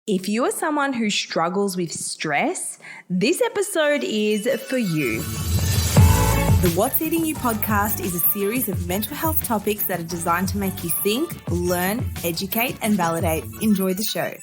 If you are someone who struggles with stress, this episode is for you. The What's Eating You podcast is a series of mental health topics that are designed to make you think, learn, educate, and validate. Enjoy the show.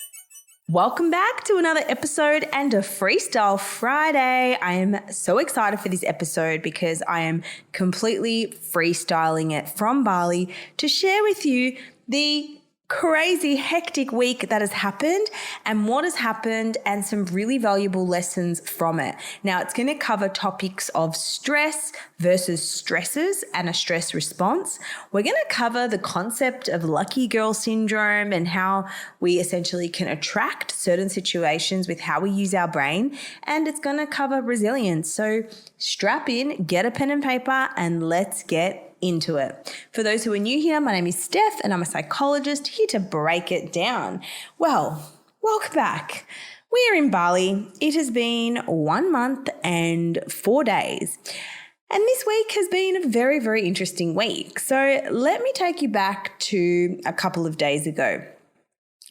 Welcome back to another episode and a Freestyle Friday. I am so excited for this episode because I am completely freestyling it from Bali to share with you the crazy hectic week that has happened and what has happened and some really valuable lessons from it. Now, it's going to cover topics of stress versus stresses and a stress response. We're going to cover the concept of lucky girl syndrome and how we essentially can attract certain situations with how we use our brain. And it's going to cover resilience. So strap in, get a pen and paper, and let's get into it. For those who are new here, my name is Steph and I'm a psychologist here to break it down. Well, welcome back. We are in Bali. It has been 1 month and 4 days. And this week has been a very, very interesting week. So let me take you back to a couple of days ago.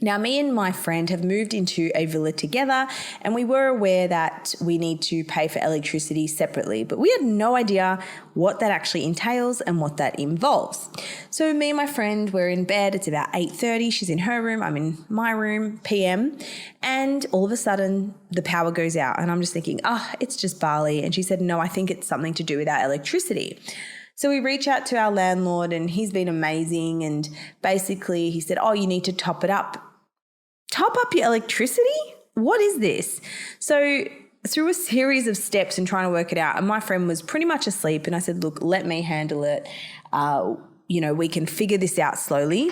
Now, me and my friend have moved into a villa together and we were aware that we need to pay for electricity separately, but we had no idea what that actually entails and what that involves. So me and my friend, we're in bed. It's about 8:30. She's in her room. I'm in my room, PM. And all of a sudden the power goes out and I'm just thinking, it's just Bali. And she said, no, I think it's something to do with our electricity. So we reach out to our landlord and he's been amazing. And basically he said, you need to top it up. Top up your electricity? What is this? So through a series of steps and trying to work it out, and my friend was pretty much asleep and I said, look, let me handle it. We can figure this out slowly.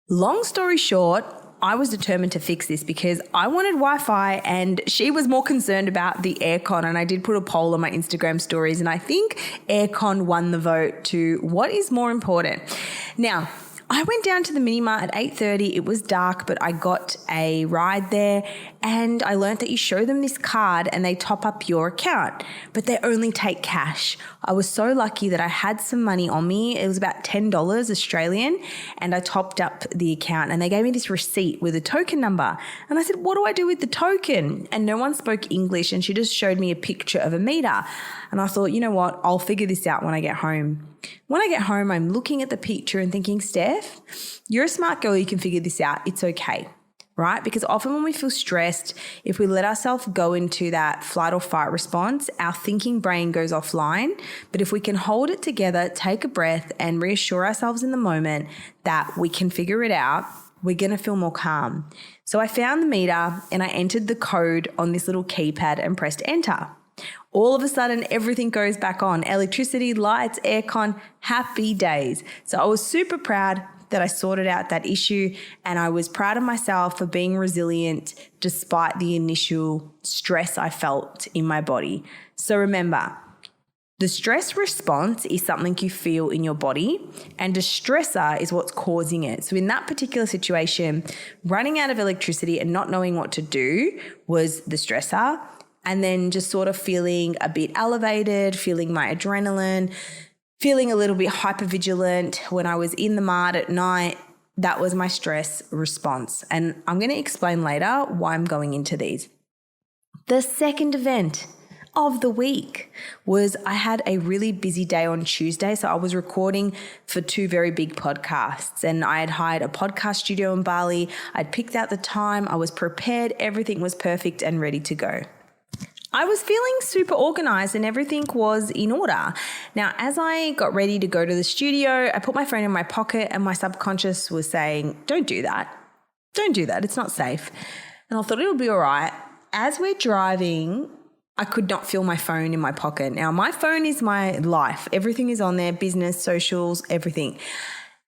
Long story short, I was determined to fix this because I wanted Wi-Fi and she was more concerned about the aircon. And I did put a poll on my Instagram stories and I think aircon won the vote to what is more important. Now, I went down to the mini mart at 8:30. It was dark, but I got a ride there and I learned that you show them this card and they top up your account, but they only take cash. I was so lucky that I had some money on me. It was about $10 Australian and I topped up the account and they gave me this receipt with a token number. And I said, what do I do with the token? And no one spoke English and she just showed me a picture of a meter. And I thought, you know what? I'll figure this out when I get home. When I get home, I'm looking at the picture and thinking, Steph, you're a smart girl. You can figure this out. It's okay, right? Because often when we feel stressed, if we let ourselves go into that flight or fight response, our thinking brain goes offline. But if we can hold it together, take a breath and reassure ourselves in the moment that we can figure it out, we're going to feel more calm. So I found the meter and I entered the code on this little keypad and pressed enter. All of a sudden, everything goes back on. Electricity, lights, aircon, happy days. So I was super proud that I sorted out that issue and I was proud of myself for being resilient despite the initial stress I felt in my body. So remember, the stress response is something you feel in your body and the stressor is what's causing it. So in that particular situation, running out of electricity and not knowing what to do was the stressor. And then just sort of feeling a bit elevated, feeling my adrenaline, feeling a little bit hypervigilant when I was in the mart at night. That was my stress response. And I'm going to explain later why I'm going into these. The second event of the week was I had a really busy day on Tuesday. So I was recording for 2 very big podcasts and I had hired a podcast studio in Bali. I'd picked out the time. I was prepared. Everything was perfect and ready to go. I was feeling super organized and everything was in order. Now, as I got ready to go to the studio, I put my phone in my pocket and my subconscious was saying, don't do that. Don't do that. It's not safe. And I thought it'll be all right. As we're driving, I could not feel my phone in my pocket. Now, my phone is my life. Everything is on there, business, socials, everything.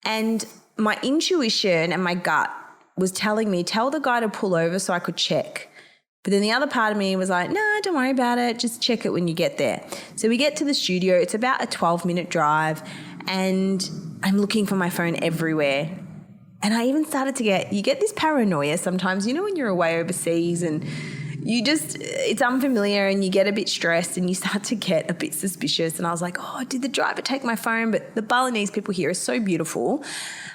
And my intuition and my gut was telling me, tell the guy to pull over so I could check. But then the other part of me was like, no, don't worry about it. Just check it when you get there. So we get to the studio. It's about a 12-minute drive and I'm looking for my phone everywhere. And I even started to you get this paranoia sometimes, when you're away overseas and it's unfamiliar and you get a bit stressed and you start to get a bit suspicious. And I was like, oh, did the driver take my phone? But the Balinese people here are so beautiful.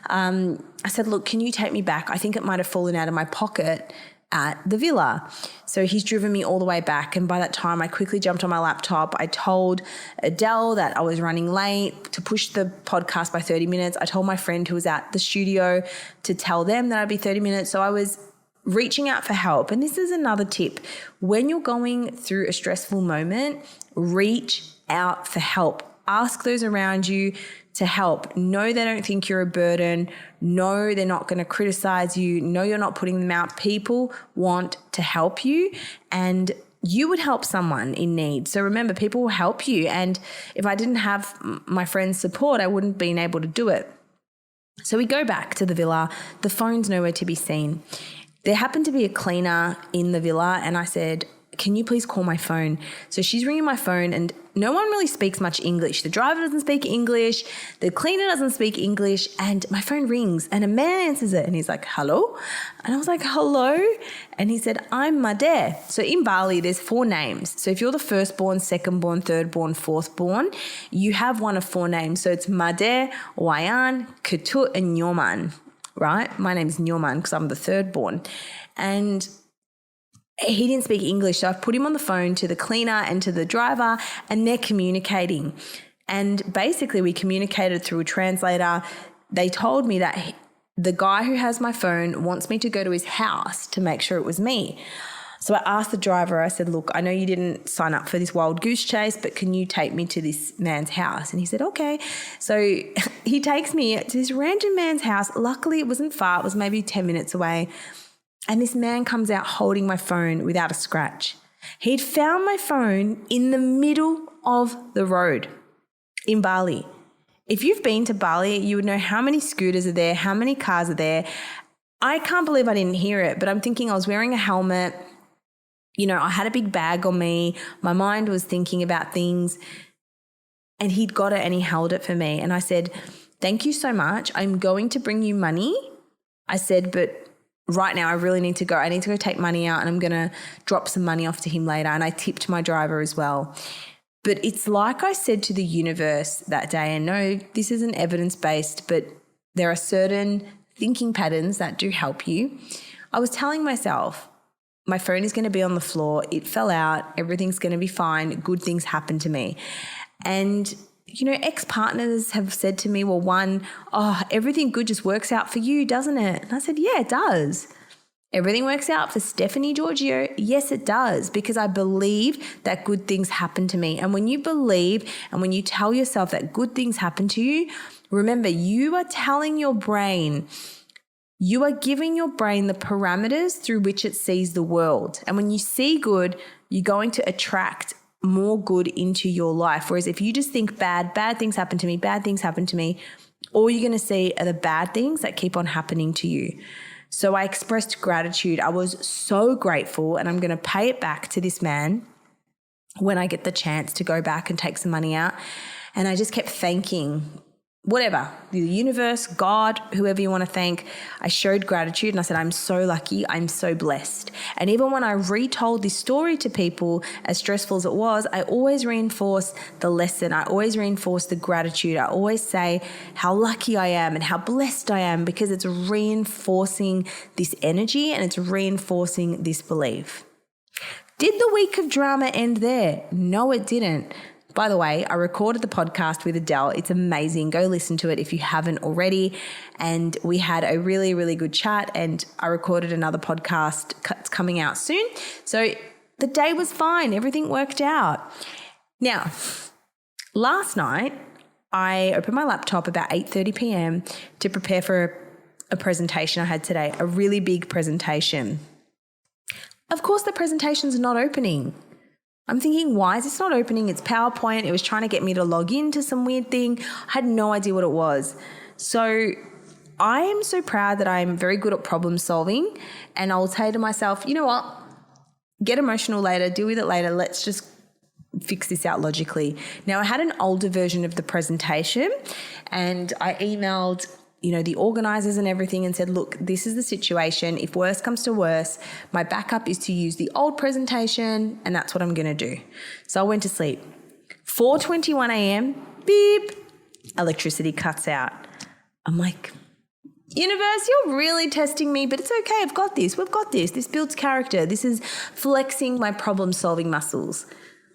I said, look, can you take me back? I think it might have fallen out of my pocket at the villa. So he's driven me all the way back. And by that time, I quickly jumped on my laptop. I told Adele that I was running late to push the podcast by 30 minutes. I told my friend who was at the studio to tell them that I'd be 30 minutes. So I was reaching out for help. And this is another tip. When you're going through a stressful moment, reach out for help. Ask those around you to help. No, they don't think you're a burden. No, they're not going to criticize you. No, you're not putting them out. People want to help you and you would help someone in need. So remember, people will help you. And if I didn't have my friend's support, I wouldn't have been able to do it. So we go back to the villa. The phone's nowhere to be seen. There happened to be a cleaner in the villa and I said, can you please call my phone? So she's ringing my phone and no one really speaks much English. The driver doesn't speak English. The cleaner doesn't speak English. And my phone rings and a man answers it and he's like, hello? And I was like, hello? And he said, I'm Made. So in Bali, there's 4 names. So if you're the firstborn, secondborn, thirdborn, fourthborn, you have one of 4 names. So it's Made, Wayan, Ketut, and Nyoman, right? My name's Nyoman because I'm the thirdborn. And he didn't speak English, so I've put him on the phone to the cleaner and to the driver and they're communicating. And basically we communicated through a translator. They told me that the guy who has my phone wants me to go to his house to make sure it was me. So I asked the driver, I said, look, I know you didn't sign up for this wild goose chase, but can you take me to this man's house? And he said, okay. So he takes me to this random man's house. Luckily it wasn't far. It was maybe 10 minutes away. And this man comes out holding my phone without a scratch. He'd found my phone in the middle of the road in Bali. If you've been to Bali, you would know how many scooters are there, how many cars are there. I can't believe I didn't hear it, but I'm thinking I was wearing a helmet. You know, I had a big bag on me. My mind was thinking about things. And he'd got it and he held it for me. And I said, thank you so much. I'm going to bring you money. I said, but right now I really need to go. I need to go take money out and I'm going to drop some money off to him later. And I tipped my driver as well. But it's like I said to the universe that day, and no, this isn't evidence-based, but there are certain thinking patterns that do help you. I was telling myself, my phone is going to be on the floor. It fell out. Everything's going to be fine. Good things happen to me. And you know, ex-partners have said to me, well, one, oh, everything good just works out for you, doesn't it? And I said, yeah, it does. Everything works out for Stephanie Giorgio. Yes, it does, because I believe that good things happen to me. And when you believe and when you tell yourself that good things happen to you, remember, you are telling your brain, you are giving your brain the parameters through which it sees the world. And when you see good, you're going to attract more good into your life. Whereas if you just think bad things happen to me, bad things happen to me, all you're going to see are the bad things that keep on happening to you. So I expressed gratitude. I was so grateful, and I'm going to pay it back to this man when I get the chance to go back and take some money out. And I just kept thanking whatever, the universe, God, whoever you want to thank. I showed gratitude and I said, I'm so lucky, I'm so blessed. And even when I retold this story to people, as stressful as it was, I always reinforce the lesson. I always reinforce the gratitude. I always say how lucky I am and how blessed I am, because it's reinforcing this energy and it's reinforcing this belief. Did the week of drama end there? No, it didn't. By the way, I recorded the podcast with Adele. It's amazing. Go listen to it if you haven't already. And we had a really, really good chat, and I recorded another podcast. It's coming out soon. So the day was fine. Everything worked out. Now, last night, I opened my laptop about 8:30 p.m. to prepare for a presentation I had today, a really big presentation. Of course, the presentation's not opening. I'm thinking, why is this not opening? It's PowerPoint. It was trying to get me to log into some weird thing. I had no idea what it was. So I am so proud that I'm very good at problem solving, and I'll say to myself, you know what? Get emotional later, deal with it later. Let's just fix this out logically. Now, I had an older version of the presentation, and I emailed the organizers and everything and said, look, this is the situation. If worse comes to worse, my backup is to use the old presentation, and that's what I'm going to do. So I went to sleep. 4:21 a.m, beep, electricity cuts out. I'm like, universe, you're really testing me, but it's okay. I've got this. We've got this. This builds character. This is flexing my problem-solving muscles.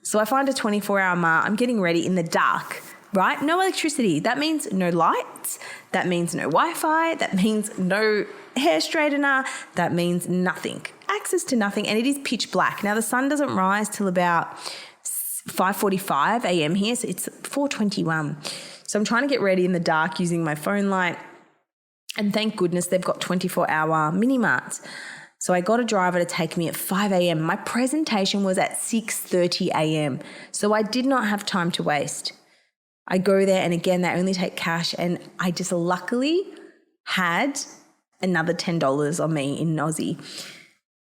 So I find a 24-hour mark. I'm getting ready in the dark, right? No electricity. That means no lights. That means no Wi-Fi. That means no hair straightener. That means nothing. Access to nothing. And it is pitch black. Now, the sun doesn't rise till about 5:45 a.m. here. So it's 4:21. So I'm trying to get ready in the dark using my phone light. And thank goodness they've got 24-hour mini marts. So I got a driver to take me at 5 a.m. My presentation was at 6:30 a.m. So I did not have time to waste. I go there, and again, they only take cash, and I just luckily had another $10 on me in Aussie.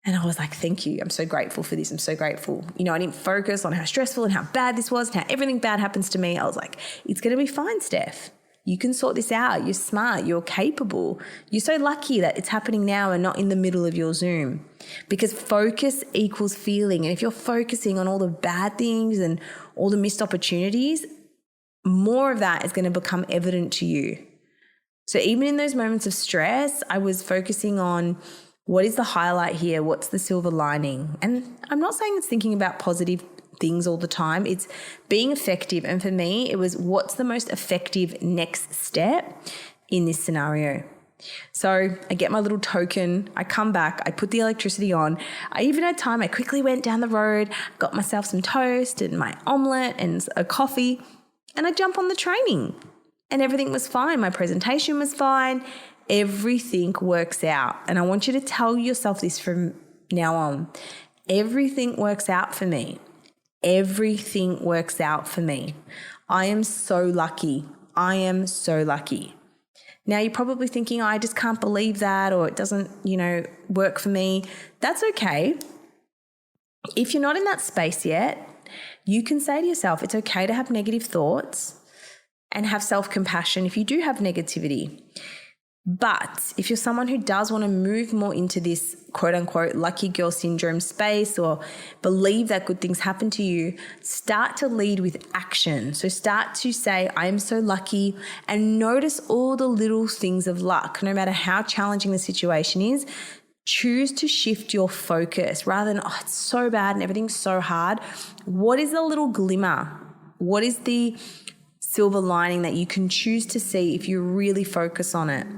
And I was like, thank you. I'm so grateful for this. I'm so grateful. I didn't focus on how stressful and how bad this was and how everything bad happens to me. I was like, it's going to be fine, Steph. You can sort this out. You're smart. You're capable. You're so lucky that it's happening now and not in the middle of your Zoom, because focus equals feeling. And if you're focusing on all the bad things and all the missed opportunities, more of that is going to become evident to you. So even in those moments of stress, I was focusing on what is the highlight here? What's the silver lining? And I'm not saying it's thinking about positive things all the time. It's being effective. And for me, it was what's the most effective next step in this scenario. So I get my little token. I come back. I put the electricity on. I even had time. I quickly went down the road, got myself some toast and my omelette and a coffee, and I jump on the training. And everything was fine. My presentation was fine. Everything works out. And I want you to tell yourself this from now on. Everything works out for me. Everything works out for me. I am so lucky. I am so lucky. Now you're probably thinking, I just can't believe that, or it doesn't, work for me. That's okay. If you're not in that space yet, you can say to yourself, it's okay to have negative thoughts and have self-compassion if you do have negativity. But if you're someone who does want to move more into this quote unquote lucky girl syndrome space, or believe that good things happen to you, start to lead with action. So start to say, I am so lucky, and notice all the little things of luck. No matter how challenging the situation is, choose to shift your focus rather than, oh, it's so bad and everything's so hard. What is the little glimmer? What is the silver lining that you can choose to see if you really focus on it?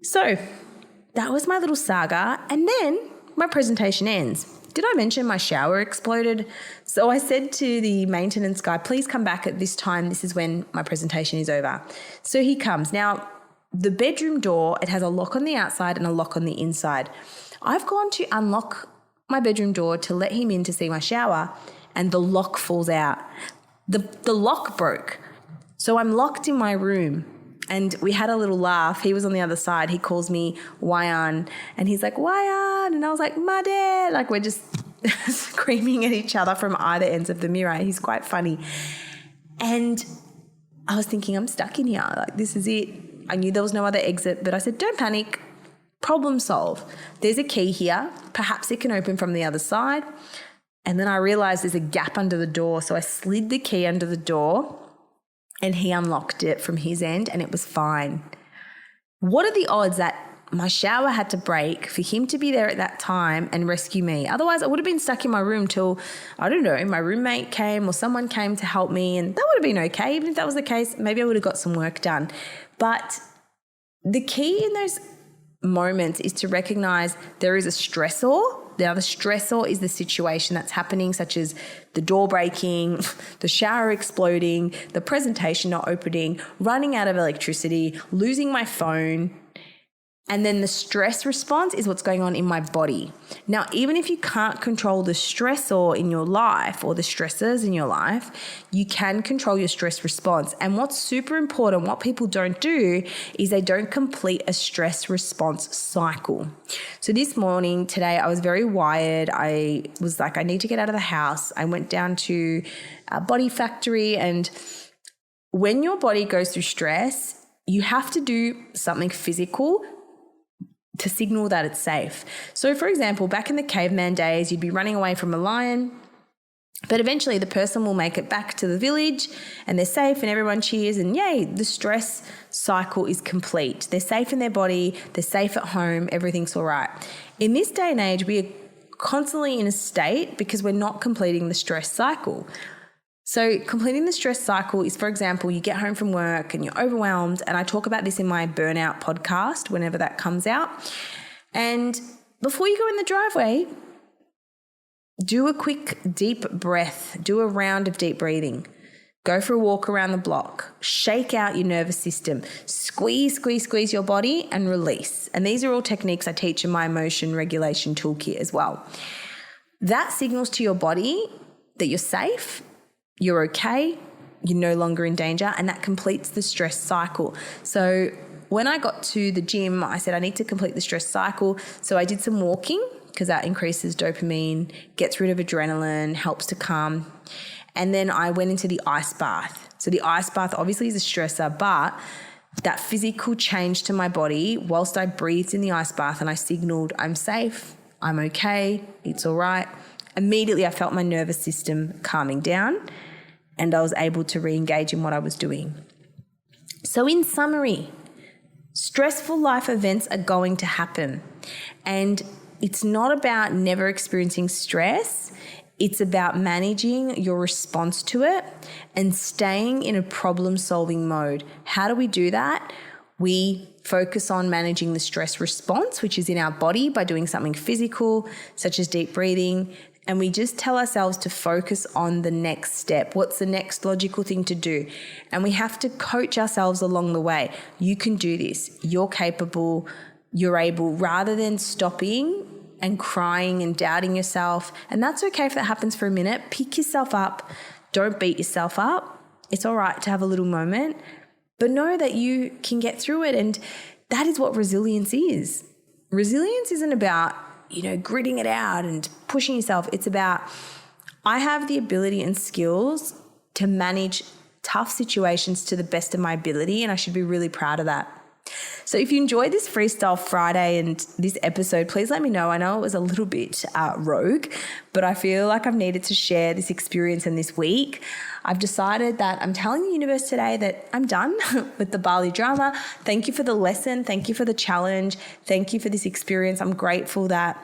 So that was my little saga, and then my presentation ends. Did I mention my shower exploded? So I said to the maintenance guy, please come back at this time. This is when my presentation is over. So he comes. Now, the bedroom door, it has a lock on the outside and a lock on the inside. I've gone to unlock my bedroom door to let him in to see my shower, and the lock falls out. The lock broke. So I'm locked in my room. And we had a little laugh. He was on the other side. He calls me Wayan, and he's like, Wayan. And I was like, my dad. Like, we're just screaming at each other from either ends of the mirror. He's quite funny. And I was thinking, I'm stuck in here. Like, this is it. I knew there was no other exit, but I said, don't panic. Problem solve. There's a key here. Perhaps it can open from the other side. And then I realized there's a gap under the door. So I slid the key under the door, and he unlocked it from his end, and it was fine. What are the odds that my shower had to break for him to be there at that time and rescue me? Otherwise, I would have been stuck in my room till, I don't know, my roommate came or someone came to help me, and that would have been okay. Even if that was the case, maybe I would have got some work done. But the key in those moments is to recognize there is a stressor. Now, the stressor is the situation that's happening, such as the door breaking, the shower exploding, the presentation not opening, running out of electricity, losing my phone. And then the stress response is what's going on in my body. Now, even if you can't control the stressor in your life or the stressors in your life, you can control your stress response. And what's super important, what people don't do, is they don't complete a stress response cycle. So this morning, today, I was very wired. I was like, I need to get out of the house. I went down to a Body Factory, and when your body goes through stress, you have to do something physical to signal that it's safe. So for example, back in the caveman days, you'd be running away from a lion, but eventually the person will make it back to the village and they're safe and everyone cheers and yay, the stress cycle is complete. They're safe in their body, they're safe at home, everything's all right. In this day and age, we are constantly in a state because we're not completing the stress cycle. So completing the stress cycle is, for example, you get home from work and you're overwhelmed, and I talk about this in my burnout podcast whenever that comes out. And before you go in the driveway, do a quick deep breath, do a round of deep breathing. Go for a walk around the block, shake out your nervous system, squeeze your body and release. And these are all techniques I teach in my emotion regulation toolkit as well. That signals to your body that you're safe, you're okay, you're no longer in danger, and that completes the stress cycle. So when I got to the gym, I said I need to complete the stress cycle. So I did some walking because that increases dopamine, gets rid of adrenaline, helps to calm. And then I went into the ice bath. So the ice bath obviously is a stressor, but that physical change to my body whilst I breathed in the ice bath and I signaled I'm safe, I'm okay, it's all right. Immediately I felt my nervous system calming down and I was able to re-engage in what I was doing. So in summary, stressful life events are going to happen, and it's not about never experiencing stress. It's about managing your response to it and staying in a problem-solving mode. How do we do that? We focus on managing the stress response, which is in our body, by doing something physical, such as deep breathing. And we just tell ourselves to focus on the next step. What's the next logical thing to do? And we have to coach ourselves along the way. You can do this. You're capable. You're able, rather than stopping and crying and doubting yourself. And that's okay if that happens for a minute. Pick yourself up. Don't beat yourself up. It's all right to have a little moment, but know that you can get through it. And that is what resilience is. Resilience isn't about, gritting it out and pushing yourself. It's about, I have the ability and skills to manage tough situations to the best of my ability, and I should be really proud of that. So if you enjoyed this Freestyle Friday and this episode, please let me know. I know it was a little bit rogue, but I feel like I've needed to share this experience in this week. I've decided that I'm telling the universe today that I'm done with the Bali drama. Thank you for the lesson. Thank you for the challenge. Thank you for this experience. I'm grateful that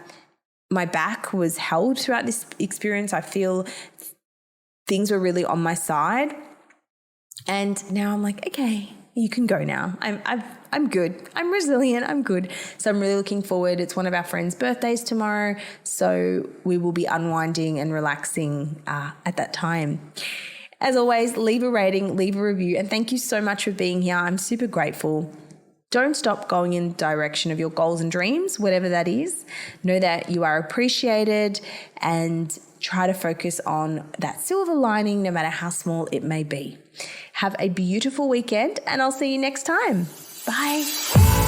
my back was held throughout this experience. I feel things were really on my side. And now I'm like, okay, you can go now. I'm good. I'm resilient. I'm good. So I'm really looking forward. It's one of our friends' birthdays tomorrow, so we will be unwinding and relaxing at that time. As always, leave a rating, leave a review, and thank you so much for being here. I'm super grateful. Don't stop going in the direction of your goals and dreams, whatever that is. Know that you are appreciated and try to focus on that silver lining, no matter how small it may be. Have a beautiful weekend, and I'll see you next time. Bye.